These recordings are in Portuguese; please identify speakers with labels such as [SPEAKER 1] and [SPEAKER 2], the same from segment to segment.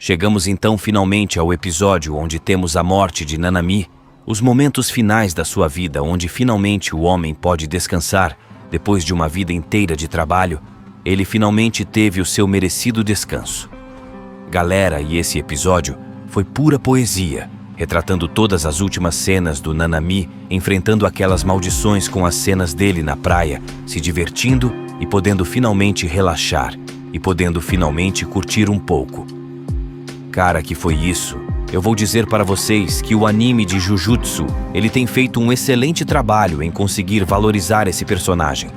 [SPEAKER 1] Chegamos então finalmente ao episódio onde temos a morte de Nanami, os momentos finais da sua vida onde finalmente o homem pode descansar depois de uma vida inteira de trabalho. Ele finalmente teve o seu merecido descanso. Galera, e esse episódio foi pura poesia, retratando todas as últimas cenas do Nanami enfrentando aquelas maldições com as cenas dele na praia, se divertindo e podendo finalmente relaxar e podendo finalmente curtir um pouco. Cara, que foi isso? Eu vou dizer para vocês que o anime de Jujutsu, ele tem feito um excelente trabalho em conseguir valorizar esse personagem.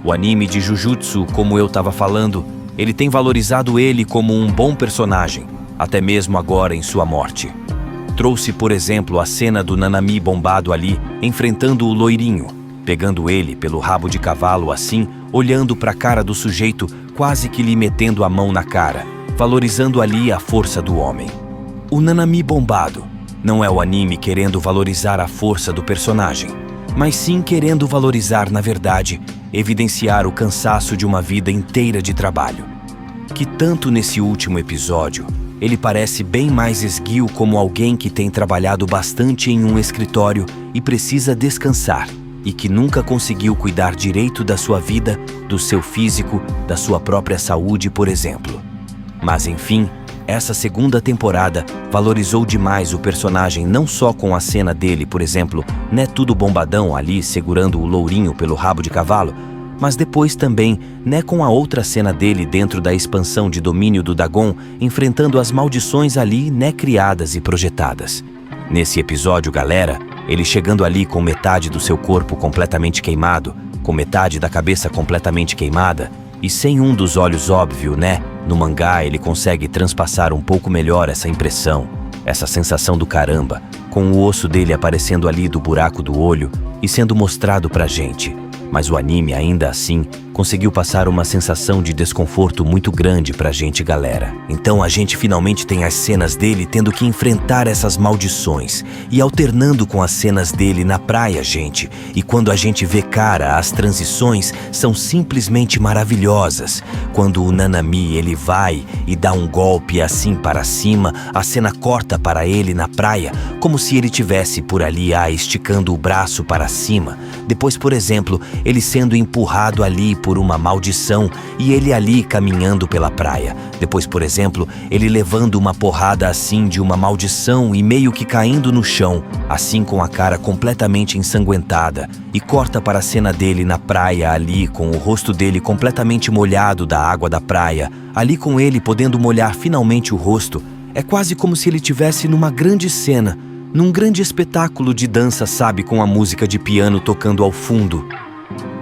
[SPEAKER 1] O anime de Jujutsu, como eu estava falando, ele tem valorizado ele como um bom personagem, até mesmo agora em sua morte. Trouxe, por exemplo, a cena do Nanami bombado ali, enfrentando o loirinho, pegando ele pelo rabo de cavalo assim, olhando para a cara do sujeito, quase que lhe metendo a mão na cara, valorizando ali a força do homem. O Nanami bombado não é o anime querendo valorizar a força do personagem, mas sim querendo valorizar, na verdade, evidenciar o cansaço de uma vida inteira de trabalho. Que tanto nesse último episódio, ele parece bem mais esguio como alguém que tem trabalhado bastante em um escritório e precisa descansar, e que nunca conseguiu cuidar direito da sua vida, do seu físico, da sua própria saúde, por exemplo. Mas enfim, essa segunda temporada valorizou demais o personagem, não só com a cena dele, por exemplo, né, tudo bombadão ali segurando o lourinho pelo rabo de cavalo, mas depois também, né, com a outra cena dele dentro da expansão de domínio do Dagon, enfrentando as maldições ali, né, criadas e projetadas. Nesse episódio, galera, ele chegando ali com metade do seu corpo completamente queimado, com metade da cabeça completamente queimada, e sem um dos olhos óbvio, né? No mangá ele consegue transpassar um pouco melhor essa impressão, essa sensação do caramba, com o osso dele aparecendo ali do buraco do olho e sendo mostrado pra gente. Mas o anime, ainda assim, conseguiu passar uma sensação de desconforto muito grande pra gente, galera. Então a gente finalmente tem as cenas dele tendo que enfrentar essas maldições e alternando com as cenas dele na praia, gente. E quando a gente vê, cara, as transições são simplesmente maravilhosas. Quando o Nanami, ele vai e dá um golpe assim para cima, a cena corta para ele na praia, como se ele tivesse por ali, esticando o braço para cima. Depois, por exemplo, ele sendo empurrado ali por uma maldição e ele ali caminhando pela praia. Depois, por exemplo, ele levando uma porrada assim de uma maldição e meio que caindo no chão, assim com a cara completamente ensanguentada. E corta para a cena dele na praia ali, com o rosto dele completamente molhado da água da praia, ali com ele podendo molhar finalmente o rosto. É quase como se ele estivesse numa grande cena, num grande espetáculo de dança, sabe, com a música de piano tocando ao fundo.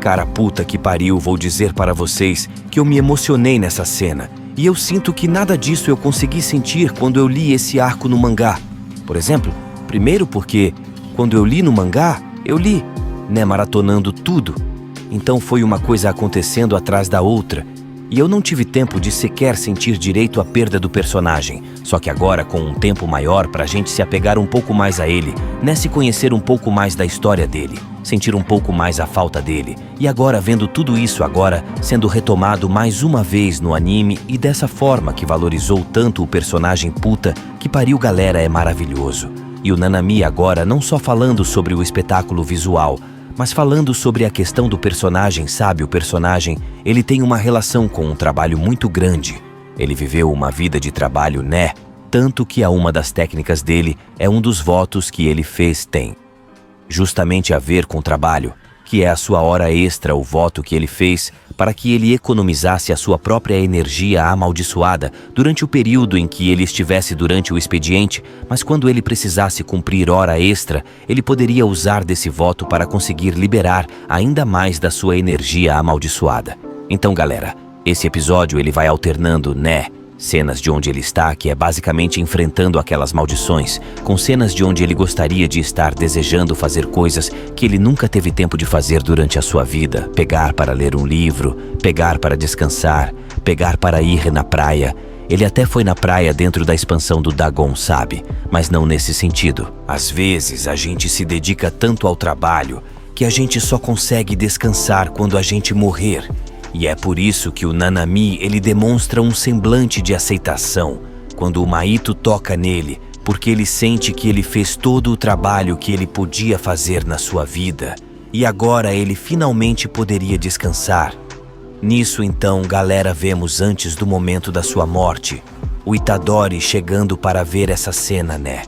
[SPEAKER 1] Cara, puta que pariu, vou dizer para vocês que eu me emocionei nessa cena. E eu sinto que nada disso eu consegui sentir quando eu li esse arco no mangá. Por exemplo, primeiro porque quando eu li no mangá, eu li, né, maratonando tudo. Então foi uma coisa acontecendo atrás da outra. E eu não tive tempo de sequer sentir direito a perda do personagem. Só que agora, com um tempo maior pra gente se apegar um pouco mais a ele, né, se conhecer um pouco mais da história dele, sentir um pouco mais a falta dele. E agora, vendo tudo isso agora sendo retomado mais uma vez no anime e dessa forma que valorizou tanto o personagem, puta que pariu, galera, é maravilhoso. E o Nanami agora não só falando sobre o espetáculo visual, mas falando sobre a questão do personagem, sabe? O personagem, ele tem uma relação com um trabalho muito grande. Ele viveu uma vida de trabalho, né? Tanto que uma das técnicas dele é um dos votos que ele fez tem justamente a ver com trabalho, que é a sua hora extra, o voto que ele fez para que ele economizasse a sua própria energia amaldiçoada durante o período em que ele estivesse durante o expediente, mas quando ele precisasse cumprir hora extra, ele poderia usar desse voto para conseguir liberar ainda mais da sua energia amaldiçoada. Então, galera, esse episódio ele vai alternando, né, cenas de onde ele está, que é basicamente enfrentando aquelas maldições, com cenas de onde ele gostaria de estar desejando fazer coisas que ele nunca teve tempo de fazer durante a sua vida, pegar para ler um livro, pegar para descansar, pegar para ir na praia. Ele até foi na praia dentro da expansão do Dagon, sabe? Mas não nesse sentido. Às vezes a gente se dedica tanto ao trabalho que a gente só consegue descansar quando a gente morrer. E é por isso que o Nanami, ele demonstra um semblante de aceitação, quando o Mahito toca nele, porque ele sente que ele fez todo o trabalho que ele podia fazer na sua vida e agora ele finalmente poderia descansar. Nisso então, galera, vemos antes do momento da sua morte, o Itadori chegando para ver essa cena, né?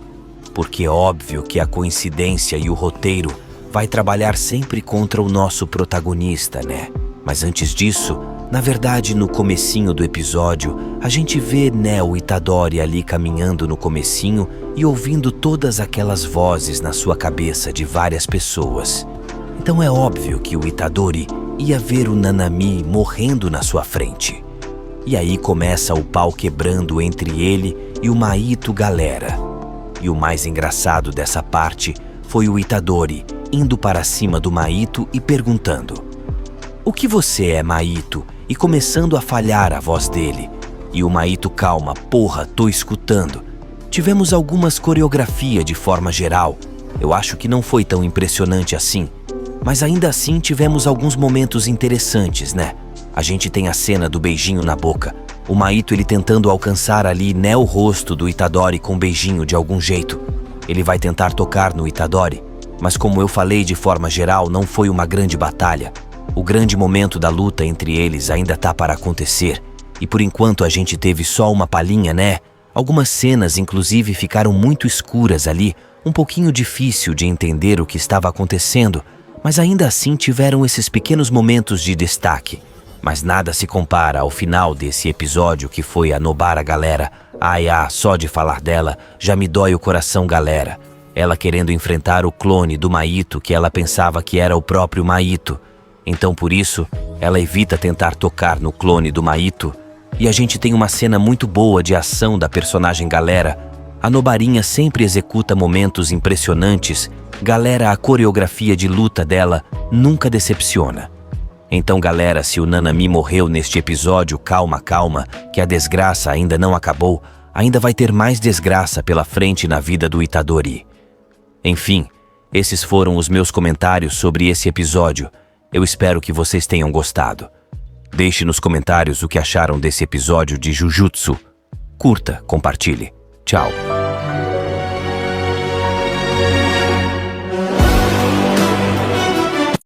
[SPEAKER 1] Porque é óbvio que a coincidência e o roteiro vai trabalhar sempre contra o nosso protagonista, né? Mas antes disso, na verdade, no comecinho do episódio, a gente vê, né, o Itadori ali caminhando no comecinho e ouvindo todas aquelas vozes na sua cabeça de várias pessoas. Então é óbvio que o Itadori ia ver o Nanami morrendo na sua frente. E aí começa o pau quebrando entre ele e o Mahito, galera. E o mais engraçado dessa parte foi o Itadori indo para cima do Mahito e perguntando: "O que você é, Mahito?" E começando a falhar a voz dele. E o Mahito: "Calma, porra, tô escutando." Tivemos algumas coreografias de forma geral. Eu acho que não foi tão impressionante assim. Mas ainda assim tivemos alguns momentos interessantes, né? A gente tem a cena do beijinho na boca. O Mahito ele tentando alcançar ali, né, o rosto do Itadori com um beijinho de algum jeito. Ele vai tentar tocar no Itadori. Mas como eu falei de forma geral, não foi uma grande batalha. O grande momento da luta entre eles ainda tá para acontecer. E por enquanto a gente teve só uma palhinha, né? Algumas cenas inclusive ficaram muito escuras ali, um pouquinho difícil de entender o que estava acontecendo, mas ainda assim tiveram esses pequenos momentos de destaque. Mas nada se compara ao final desse episódio que foi a Nobara, galera. Ai, só de falar dela já me dói o coração, galera. Ela querendo enfrentar o clone do Mahito que ela pensava que era o próprio Mahito. Então por isso, ela evita tentar tocar no clone do Mahito. E a gente tem uma cena muito boa de ação da personagem, galera. A Nobarinha sempre executa momentos impressionantes. Galera, a coreografia de luta dela nunca decepciona. Então, galera, se o Nanami morreu neste episódio, calma, calma, que a desgraça ainda não acabou. Ainda vai ter mais desgraça pela frente na vida do Itadori. Enfim, esses foram os meus comentários sobre esse episódio. Eu espero que vocês tenham gostado. Deixe nos comentários o que acharam desse episódio de Jujutsu. Curta, compartilhe. Tchau.